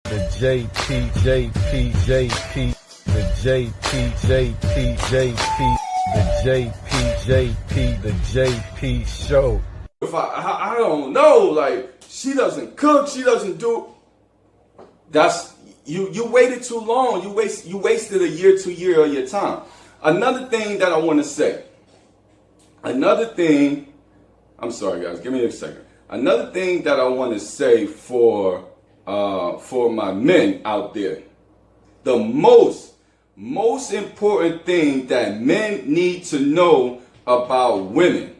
the JP, the JP show. If I don't know, like, she doesn't cook, she doesn't do, that's, you waited too long. You wasted a year, 2 years of your time. Another thing that I want to say, I'm sorry guys, give me a second. Another thing that I want to say for my men out there, the most important thing that men need to know about women,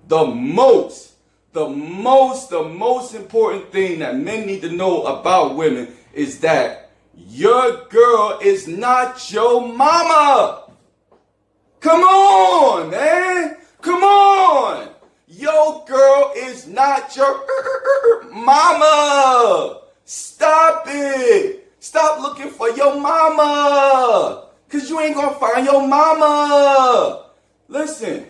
the most important thing that men need to know about women is that your girl is not your mama. Come on, man. Come on. Your girl is not your mama. Stop it. Stop looking for your mama. Because you ain't going to find your mama. Listen,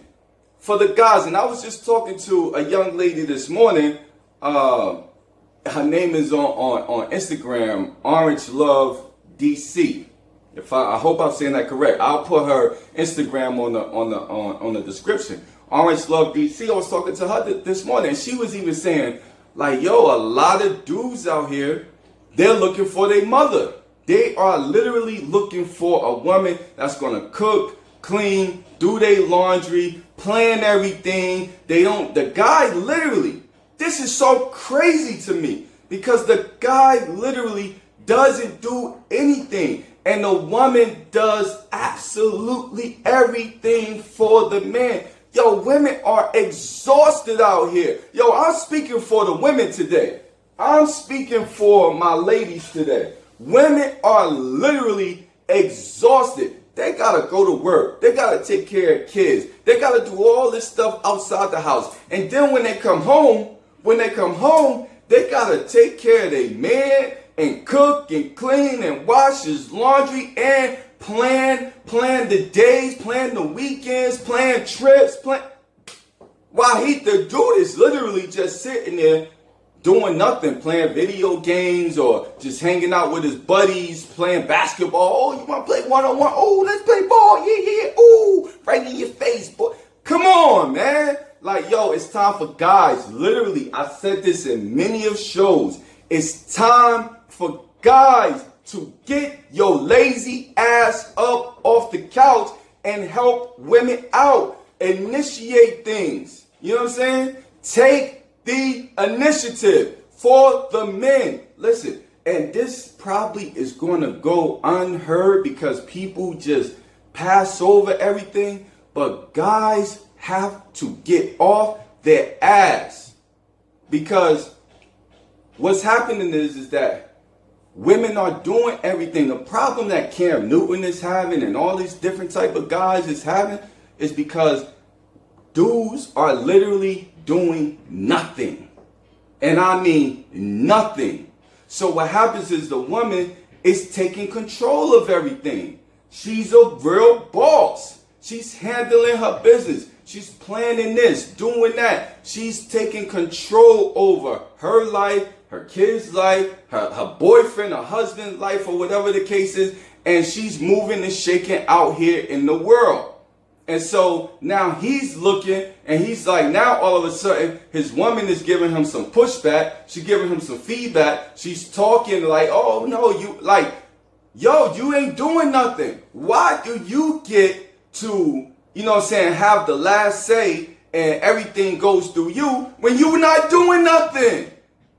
for the guys, and I was just talking to a young lady this morning. Her name is on Instagram, Orange Love DC. I hope I'm saying that correct. I'll put her Instagram on the description. Orange Love DC. I was talking to her this morning, and she was even saying, like, yo, a lot of dudes out here, they're looking for their mother. They are literally looking for a woman that's gonna cook, clean, do their laundry, plan everything. The guy literally, this is so crazy to me because the guy literally doesn't do anything and the woman does absolutely everything for the man. Yo, women are exhausted out here. Yo, I'm speaking for the women today. I'm speaking for my ladies today. Women are literally exhausted. They gotta go to work. They gotta take care of kids. They gotta do all this stuff outside the house. And then when they come home, they gotta take care of their man and cook and clean and wash his laundry and plan the days, plan the weekends, plan trips, while the dude is literally just sitting there doing nothing, playing video games or just hanging out with his buddies, playing basketball. Oh, you want to play one-on-one? Oh, let's play ball. Yeah. Ooh, right in your face, boy. Come on, man. Like, yo, it's time for guys. Literally, I said this in many of shows. It's time for guys to get your lazy ass up off the couch and help women out. Initiate things. You know what I'm saying? Take the initiative for the men. Listen, and this probably is going to go unheard because people just pass over everything, but guys have to get off their ass because what's happening is that women are doing everything. The problem that Cam Newton is having and all these different type of guys is having is because dudes are literally doing nothing. And I mean nothing. So what happens is the woman is taking control of everything. She's a real boss. She's handling her business. She's planning this, doing that. She's taking control over her life, her kid's life, her boyfriend, her husband's life, or whatever the case is. And she's moving and shaking out here in the world. And so now he's looking and he's like, now all of a sudden his woman is giving him some pushback. She's giving him some feedback. She's talking like, oh no, you like, yo, you ain't doing nothing. Why do you get to, you know what I'm saying, have the last say and everything goes through you when you're not doing nothing?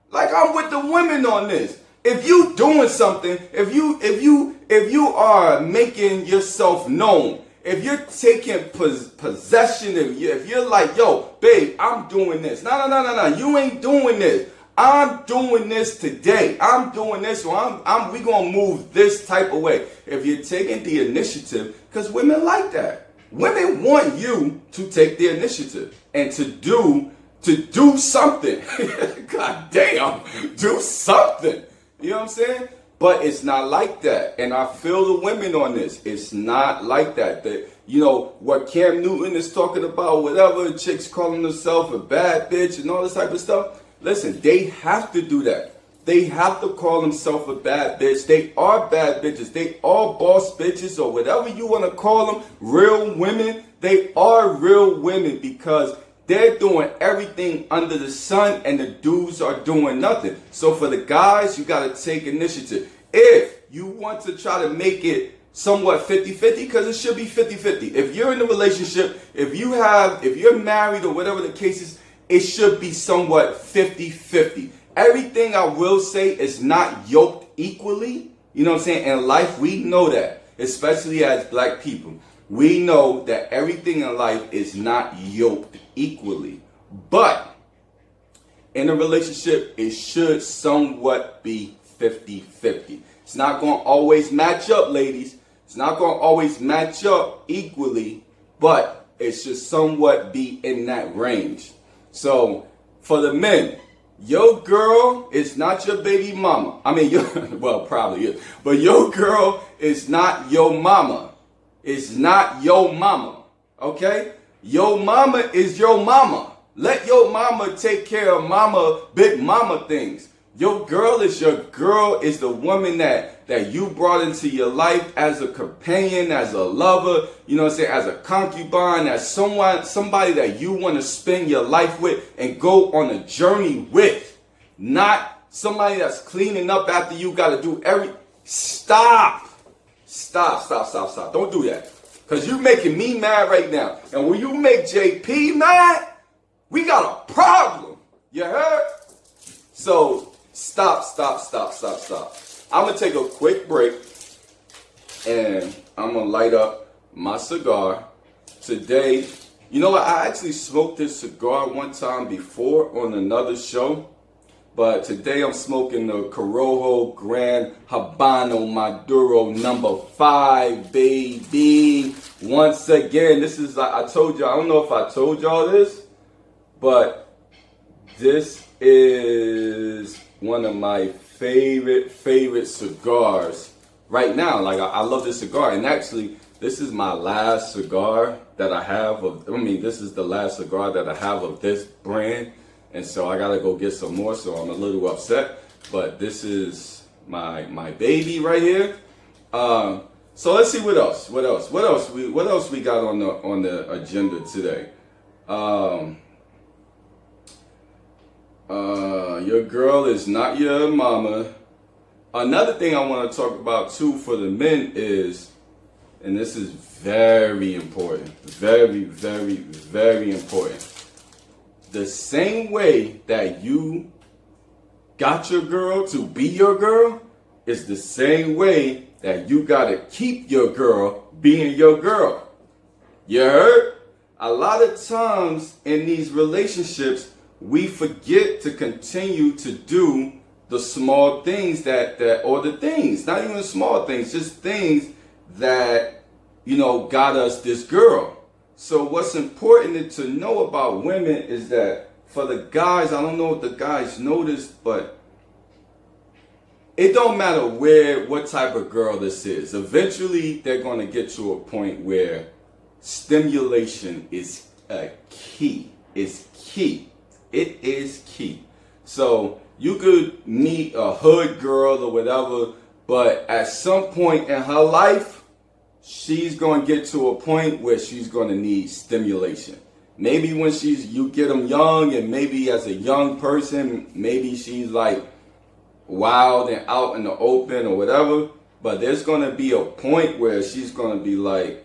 Like, I'm with the women on this. If you doing something, if you are making yourself known, if you're taking possession, if you're like, yo, babe, I'm doing this. No, you ain't doing this. I'm doing this today. I'm doing this, so we gonna move this type of way. If you're taking the initiative, because women like that. Women want you to take the initiative and to do something. God damn, do something. You know what I'm saying? But it's not like that. And I feel the women on this. It's not like that. That, you know, what Cam Newton is talking about, whatever, chicks calling herself a bad bitch and all this type of stuff. Listen, they have to do that. they have to call themselves a bad bitch. They are bad bitches. They are boss bitches or whatever you want to call them. Real women. They are real women because they're doing everything under the sun and the dudes are doing nothing. So for the guys, you got to take initiative. If you want to try to make it somewhat 50-50, because it should be 50-50. If you're in a relationship, if you're married or whatever the case is, it should be somewhat 50-50. Everything I will say is not yoked equally. You know what I'm saying? In life, we know that, especially as black people. We know that everything in life is not yoked equally. But in a relationship, it should somewhat be 50-50. It's not going to always match up, ladies. It's not going to always match up equally, but it should somewhat be in that range. So for the men, your girl is not your baby mama. I mean, well, probably is. But your girl is not your mama. It's not your mama. Okay? Your mama is your mama. Let your mama take care of big mama things. Your girl is the woman that you brought into your life as a companion, as a lover, you know what I'm saying, as a concubine, as somebody that you want to spend your life with and go on a journey with. Not somebody that's cleaning up after you got to do Stop. Don't do that. Because you're making me mad right now. And when you make JP mad, we got a problem. You heard? So stop. I'm going to take a quick break and I'm going to light up my cigar. Today, you know what? I actually smoked this cigar one time before on another show. But today I'm smoking the Corojo Gran Habano Maduro number 5, baby. Once again, this is, I told you, I don't know if I told y'all this, but this is one of my favorite cigars right now. Like, I love this cigar. And actually, this is my last cigar that I have this is the last cigar that I have of this brand. And so I gotta go get some more, so I'm a little upset. But this is my baby right here. So let's see what else we got on the agenda today. Your girl is not your mama. Another thing I want to talk about too for the men is, and this is very important, very important. The same way that you got your girl to be your girl is the same way that you gotta keep your girl being your girl. You heard? A lot of times in these relationships, we forget to continue to do the small things not even small things, just things that, got us this girl. So what's important to know about women is that for the guys, I don't know if the guys noticed, but it don't matter what type of girl this is. Eventually, they're going to get to a point where stimulation is key. It's key. It is key. So you could meet a hood girl or whatever, but at some point in her life, she's going to get to a point where she's going to need stimulation. Maybe when you get them young, and maybe as a young person, maybe she's like wild and out in the open or whatever. But there's going to be a point where she's going to be like,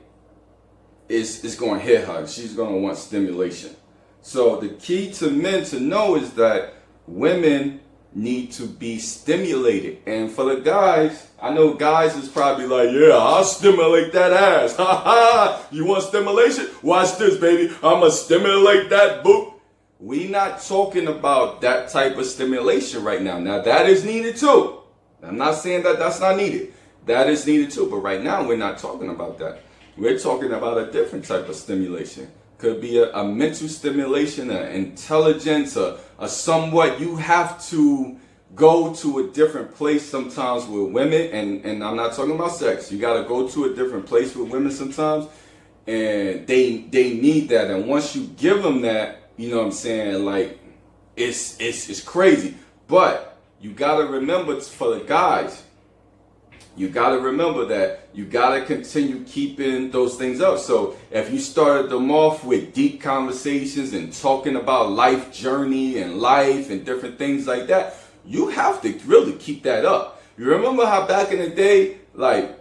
it's going to hit her. She's going to want stimulation. So the key to men to know is that women need to be stimulated. And for the guys, I know guys is probably like, yeah, I'll stimulate that ass. Ha ha! You want stimulation? Watch this, baby. I'ma stimulate that boot. We not talking about that type of stimulation right now. Now that is needed too. I'm not saying that that's not needed. That is needed too. But right now we're not talking about that. We're talking about a different type of stimulation. Could be a mental stimulation, an intelligence, a somewhat, you have to go to a different place sometimes with women, and I'm not talking about sex. You got to go to a different place with women sometimes, and they need that. And once you give them that, you know what I'm saying, like, it's crazy. But you got to remember for the guys, you got to remember that you got to continue keeping those things up. So if you started them off with deep conversations and talking about life journey and life and different things like that, you have to really keep that up. You remember how back in the day, like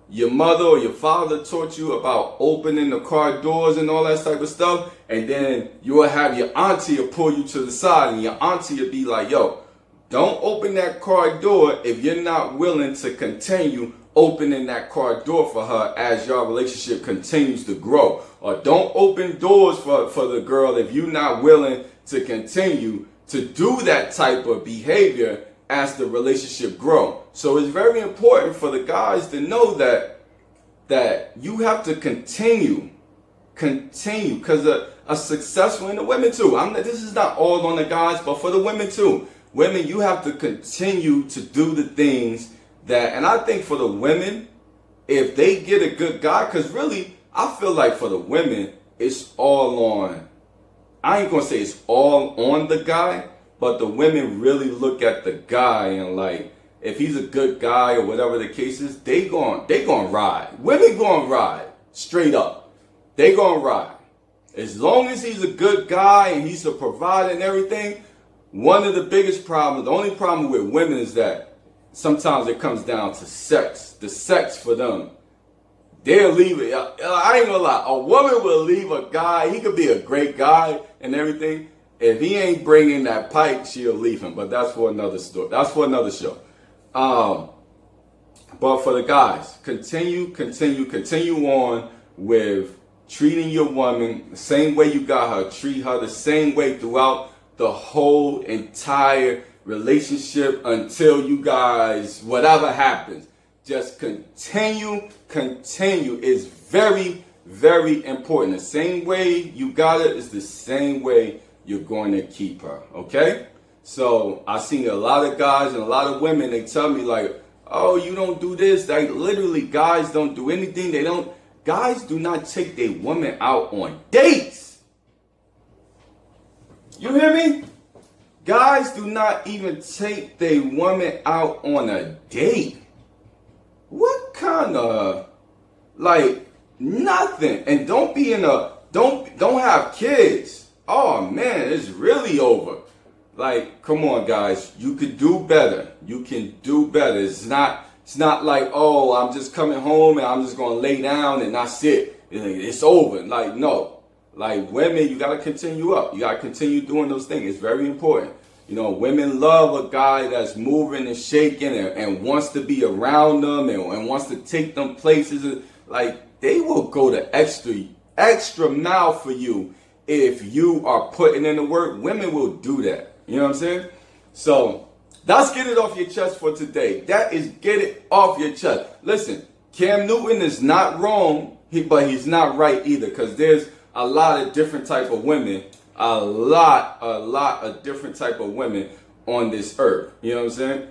your mother or your father taught you about opening the car doors and all that type of stuff, and then you will have your auntie pull you to the side, and your auntie will be like, yo, don't open that car door if you're not willing to continue opening that car door for her as your relationship continues to grow. Or don't open doors for the girl if you're not willing to continue to do that type of behavior as the relationship grow. So it's very important for the guys to know that you have to continue, because a successful, and the women too. This is not all on the guys, but for the women too. Women, you have to continue to do the things that, and I think for the women, if they get a good guy, because really, I feel like for the women, it's all on, I ain't gonna say it's all on the guy, but the women really look at the guy and like, if he's a good guy or whatever the case is, they gon' ride. Women gon' ride, straight up. They gon' ride. As long as he's a good guy and he's a provider and everything. One of the biggest problems, the only problem with women is that sometimes it comes down to sex. The sex for them. They'll leave it. I ain't gonna lie. A woman will leave a guy. He could be a great guy and everything. If he ain't bringing that pipe, she'll leave him. But that's for another story. That's for another show. But for the guys, continue on with treating your woman the same way you got her. Treat her the same way throughout the whole entire relationship until you guys, whatever happens, just continue. Is very, very important. The same way you got it is the same way you're going to keep her. Okay? So I seen a lot of guys and a lot of women, they tell me like, oh, you don't do this. Like literally guys don't do anything. Guys do not take their woman out on dates. You hear me? Guys do not even take their woman out on a date. What kind of, like, nothing. And don't have kids. Oh man, it's really over. Like, come on guys, you could do better. You can do better. It's not like, oh, I'm just coming home and I'm just gonna lay down and that's it. It's over. Like, no. Like women, you gotta continue up. You gotta continue doing those things. It's very important. You know, women love a guy that's moving and shaking and wants to be around them and wants to take them places. Like they will go the extra mile for you if you are putting in the work. Women will do that. You know what I'm saying? So let's get it off your chest for today. That is get it off your chest. Listen, Cam Newton is not wrong, but he's not right either, because there's a lot of different type of women, a lot of different type of women on this earth. You know what I'm saying?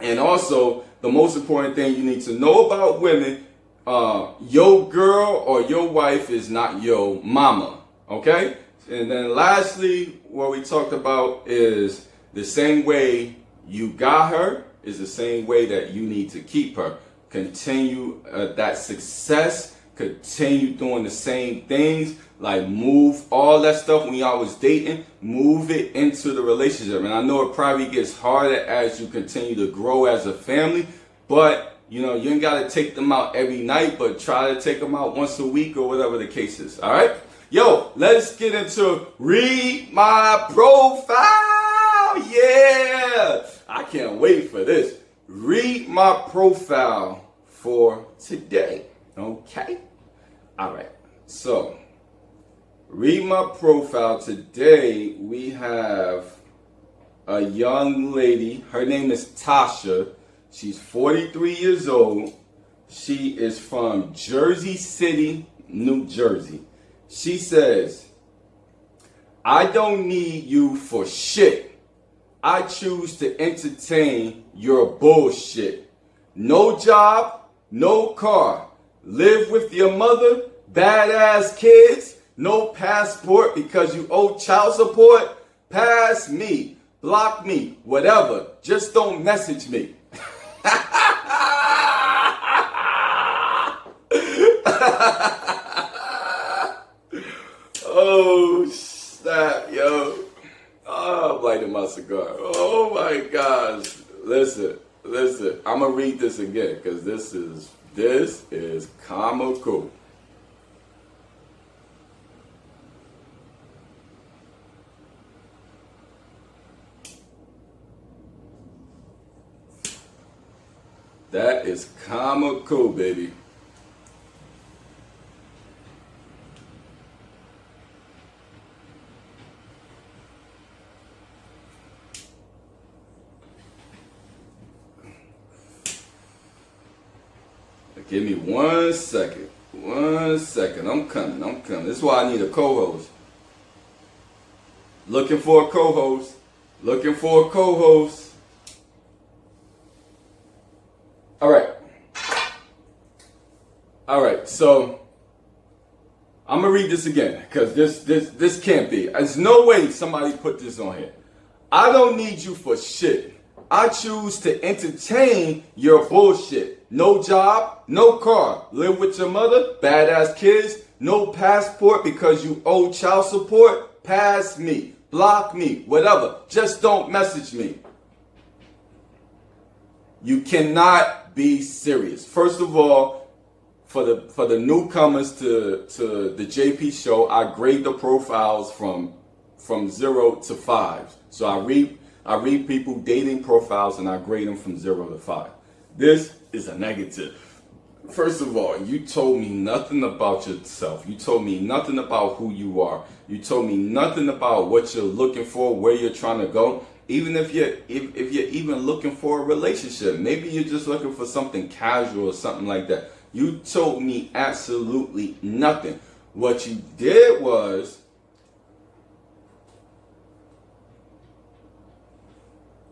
And also, the most important thing you need to know about women, your girl or your wife is not your mama. Okay? And then lastly, what we talked about is the same way you got her is the same way that you need to keep her. Continue that success. Continue doing the same things, like move all that stuff when y'all was dating, move it into the relationship. And I know it probably gets harder as you continue to grow as a family, but you know, you ain't got to take them out every night, but try to take them out once a week or whatever the case is. All right? Yo, let's get into read my profile. Yeah. I can't wait for this. Read my profile for today. Okay? All right, so read my profile. Today we have a young lady. Her name is Tasha. She's 43 years old. She is from Jersey City, New Jersey. She says, I don't need you for shit. I choose to entertain your bullshit. No job, no car. Live with your mother, badass kids, no passport because you owe child support. Pass me. block me, whatever. Just don't message me. Oh, snap, yo. Oh, I'm lighting my cigar. Oh, my gosh. Listen. I'm going to read this again because this is comical. That is comical, baby. Give me 1 second. 1 second. I'm coming. This is why I need a co-host. Looking for a co-host. All right. So I'm gonna read this again because this can't be. There's no way somebody put this on here. I don't need you for shit. I choose to entertain your bullshit. No job, no car, live with your mother, badass kids, no passport because you owe child support, pass me, block me, whatever. Just don't message me. You cannot be serious. First of all, for the newcomers to the JP show, I grade the profiles from 0 to 5. So I read people dating profiles and I grade them from 0 to 5. This is a negative. First of all, you told me nothing about yourself. You told me nothing about who you are. You told me nothing about what you're looking for, where you're trying to go. Even if you're even looking for a relationship, maybe you're just looking for something casual or something like that. You told me absolutely nothing. What you did was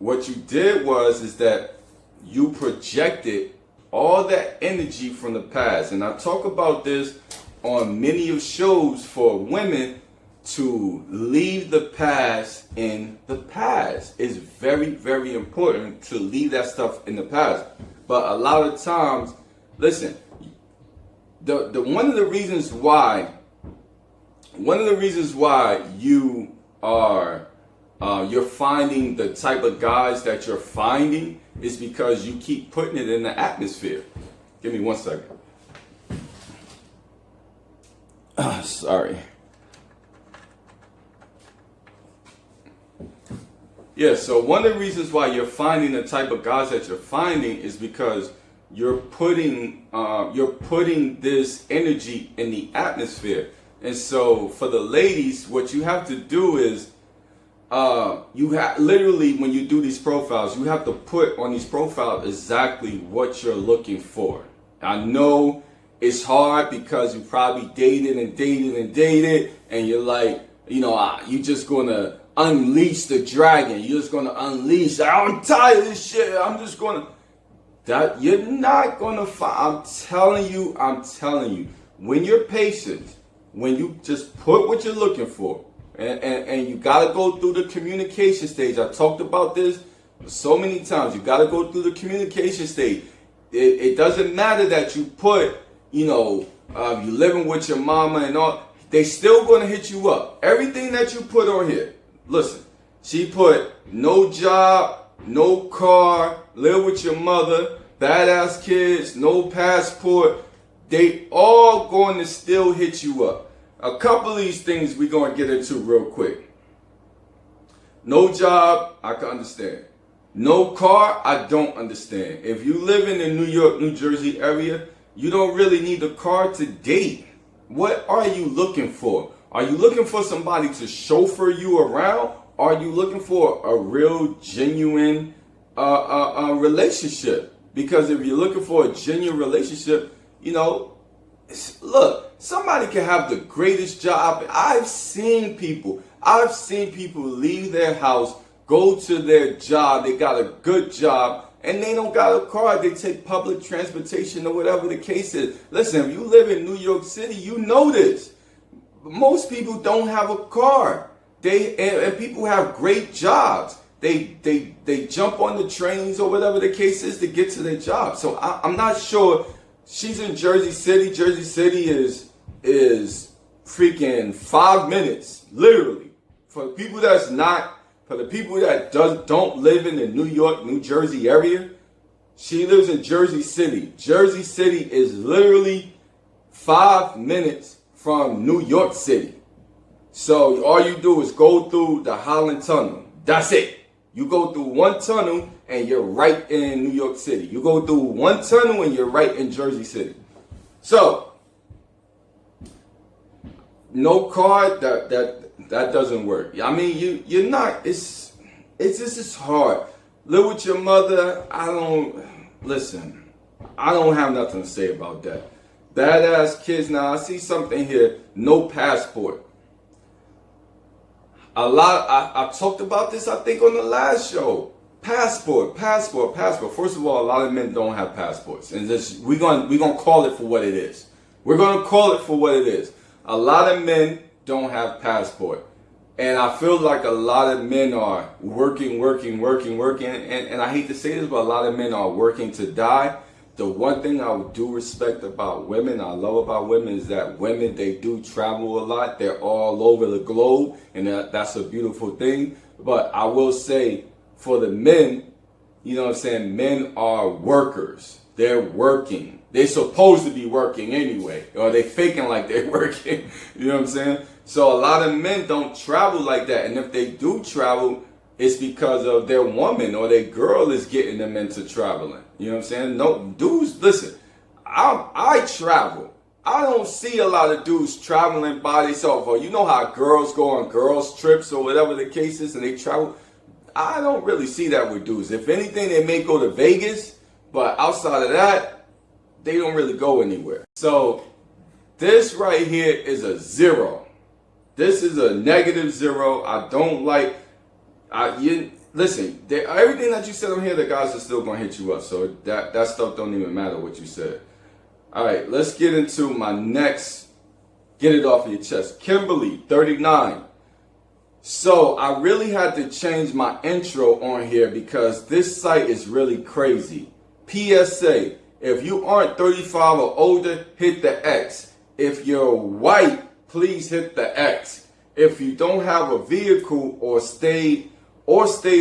is that you projected all that energy from the past. And I talk about this on many of shows for women to leave the past in the past. It's very, very important to leave that stuff in the past. But a lot of times, listen, one of the reasons why you are you're finding the type of guys that you're finding is because you keep putting it in the atmosphere. Give me 1 second. Sorry. Yeah, so one of the reasons why you're finding the type of guys that you're finding is because you're putting this energy in the atmosphere. And so for the ladies, what you have to do is literally when you do these profiles, you have to put on these profiles exactly what you're looking for. I know it's hard because you probably dated, and you're like, you just gonna unleash the dragon. You're just gonna unleash. I'm tired of this shit. I'm just gonna. That you're not gonna find. I'm telling you. When you're patient, when you just put what you're looking for. And you got to go through the communication stage. I talked about this so many times. You got to go through the communication stage. It doesn't matter that you put, you living with your mama and all. They still going to hit you up. Everything that you put on here. Listen, she put no job, no car, live with your mother, badass kids, no passport. They all going to still hit you up. A couple of these things we're going to get into real quick. No job, I can understand. No car, I don't understand. If you live in the New York, New Jersey area, you don't really need a car to date. What are you looking for? Are you looking for somebody to chauffeur you around? Or are you looking for a real, genuine relationship? Because if you're looking for a genuine relationship, look, somebody can have the greatest job. I've seen people leave their house, go to their job. They got a good job and they don't got a car. They take public transportation or whatever the case is. Listen, if you live in New York City, you know this. Most people don't have a car. And people have great jobs. they jump on the trains or whatever the case is to get to their job. So I'm not sure. She's in Jersey City. Jersey City is freaking 5 minutes, literally. For the people that don't live in the New York, New Jersey area, she lives in Jersey City. Jersey City is literally 5 minutes from New York City. So all you do is go through the Holland Tunnel. That's it. You go through one tunnel and you're right in New York City. You go through one tunnel and you're right in Jersey City. So no car, that doesn't work. I mean, you're not. It's just hard. Live with your mother. I don't have nothing to say about that. Badass kids. Now I see something here. No passport. I talked about this, I think, on the last show. Passport. First of all, a lot of men don't have passports, and we're gonna call it for what it is. We're gonna call it for what it is. A lot of men don't have passport, and I feel like a lot of men are working, and I hate to say this, but a lot of men are working to die. The one thing I do respect about women, I love about women, is that women, they do travel a lot. They're all over the globe, and that's a beautiful thing. But I will say, for the men, you know what I'm saying, men are workers. They're working. They're supposed to be working anyway, or they faking like they're working. You know what I'm saying? So a lot of men don't travel like that, and if they do travel, it's because of their woman or their girl is getting them into traveling. You know what I'm saying? No, dudes, listen, I travel. I don't see a lot of dudes traveling by themselves. Or you know how girls go on girls trips or whatever the case is and they travel? I don't really see that with dudes. If anything, they may go to Vegas, but outside of that, they don't really go anywhere. So this right here is a 0. This is a -0. I don't like... Listen, everything that you said on here, the guys are still going to hit you up. So that stuff don't even matter what you said. All right, let's get into my next, get it off of your chest. Kimberly, 39. So I really had to change my intro on here because this site is really crazy. PSA, if you aren't 35 or older, hit the X. If you're white, please hit the X. If you don't have a vehicle or stay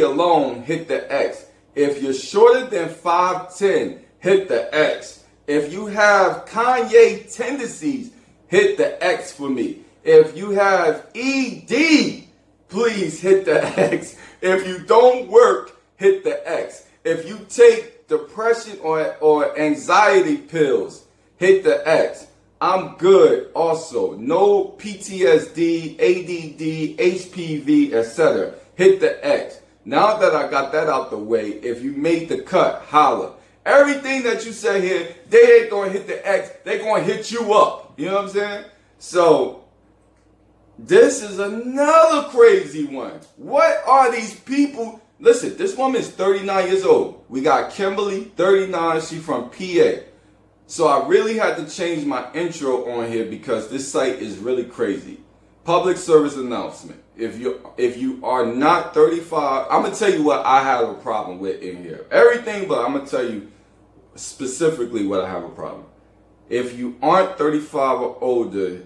alone, hit the X. If you're shorter than 5'10", hit the X. If you have Kanye tendencies, hit the X for me. If you have ED, please hit the X. If you don't work, hit the X. If you take depression or anxiety pills, hit the X. I'm good also. No PTSD, ADD, HPV, etc. Hit the X. Now that I got that out the way, if you made the cut, holla. Everything that you say here, they ain't going to hit the X. They going to hit you up. You know what I'm saying? So, this is another crazy one. What are these people? Listen, this woman is 39 years old. We got Kimberly, 39. She's from PA. So I really had to change my intro on here because this site is really crazy. Public service announcement. If you are not 35, I'm going to tell you what I have a problem with in here. Everything, but I'm going to tell you specifically what I have a problem. If you aren't 35 or older,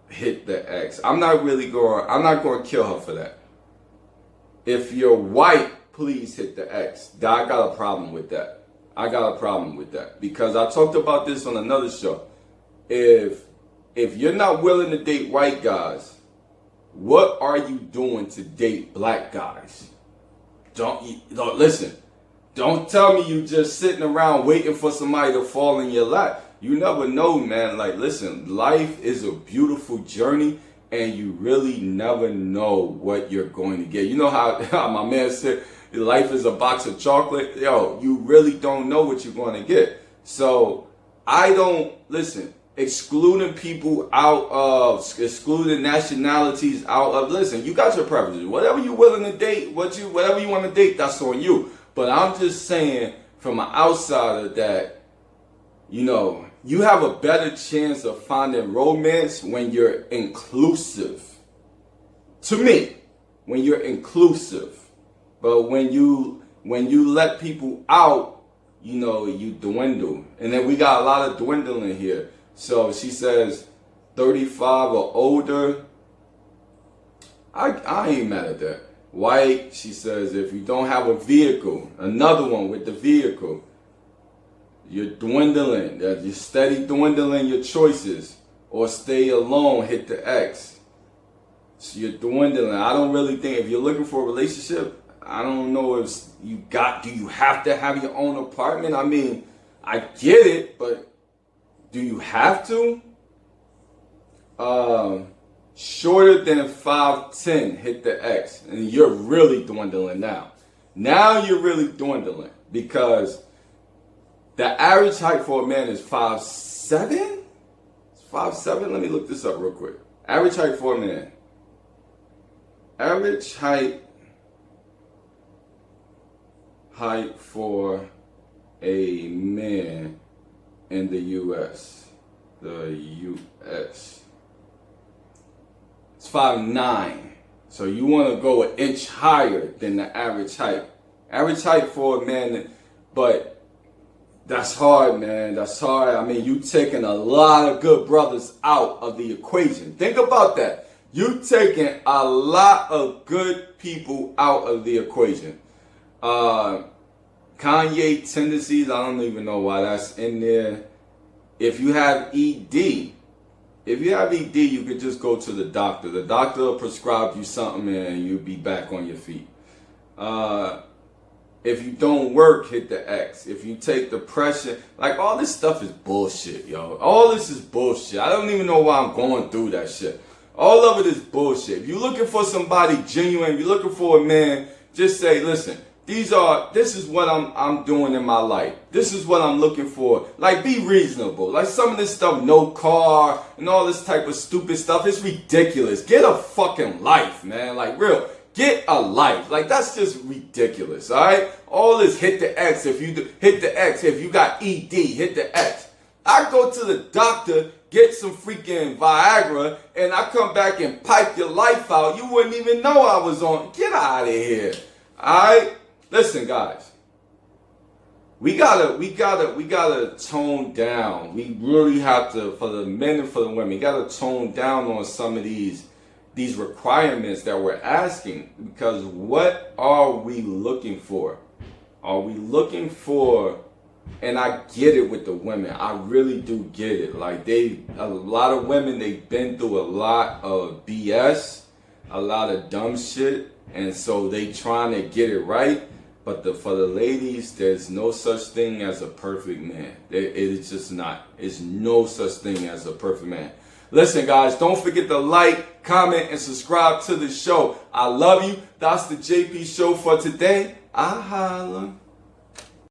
hit the X. I'm not going to kill her for that. If you're white, please hit the X. I got a problem with that. Because I talked about this on another show. If you're not willing to date white guys, what are you doing to date black guys? Don't listen. Don't tell me you just sitting around waiting for somebody to fall in your lap. You never know, man. Like, listen, life is a beautiful journey, and you really never know what you're going to get. You know how my man said, life is a box of chocolate. Yo, you really don't know what you're going to get. So I don't, listen, excluding people out of, excluding nationalities out of, listen, you got your preferences. Whatever you're willing to date, whatever you want to date, that's on you. But I'm just saying from an outsider that, you know, you have a better chance of finding romance when you're inclusive. To me, when you're inclusive. But when you let people out, you know, you dwindle. And then we got a lot of dwindling here. So she says 35 or older. I ain't mad at that. White, she says, if you don't have a vehicle, another one with the vehicle, you're dwindling. You're steady dwindling your choices. Or stay alone, hit the X. So you're dwindling. I don't really think, if you're looking for a relationship, I don't know if do you have to have your own apartment? I mean, I get it, but do you have to? Shorter than 5'10", hit the X. And you're really dwindling now. Now you're really dwindling because the average height for a man is 5'7"? 5'7"? Let me look this up real quick. Average height for a man. Average height for a man in the U.S. The U.S. It's 5'9". So you want to go an inch higher than the average height. Average height for a man, but that's hard, man. That's hard. I mean, you taking a lot of good brothers out of the equation. Think about that. You taking a lot of good people out of the equation. Kanye tendencies, I don't even know why that's in there. If you have ED, you could just go to the doctor. The doctor will prescribe you something and you'll be back on your feet. If you don't work, hit the X. If you take depression, like all this stuff is bullshit, yo. All this is bullshit. I don't even know why I'm going through that shit. All of it is bullshit. If you're looking for somebody genuine, if you're looking for a man, just say, listen, this is what I'm doing in my life. This is what I'm looking for. Like, be reasonable. Like, some of this stuff, no car and all this type of stupid stuff, it's ridiculous. Get a fucking life, man. Like, real. Get a life. Like, that's just ridiculous, all right? All this hit the X. If you got ED, hit the X. I go to the doctor, get some freaking Viagra, and I come back and pipe your life out. You wouldn't even know I was on. Get out of here, all right? Listen, guys, we gotta tone down. We really have to, for the men and for the women, we gotta tone down on some of these requirements that we're asking, because what are we looking for? Are we looking for, and I get it with the women, I really do get it. Like, a lot of women, they've been through a lot of BS, a lot of dumb shit, and so they trying to get it right. But for the ladies, there's no such thing as a perfect man. It is just not. It's no such thing as a perfect man. Listen, guys, don't forget to like, comment, and subscribe to the show. I love you. That's the JP Show for today. I holla.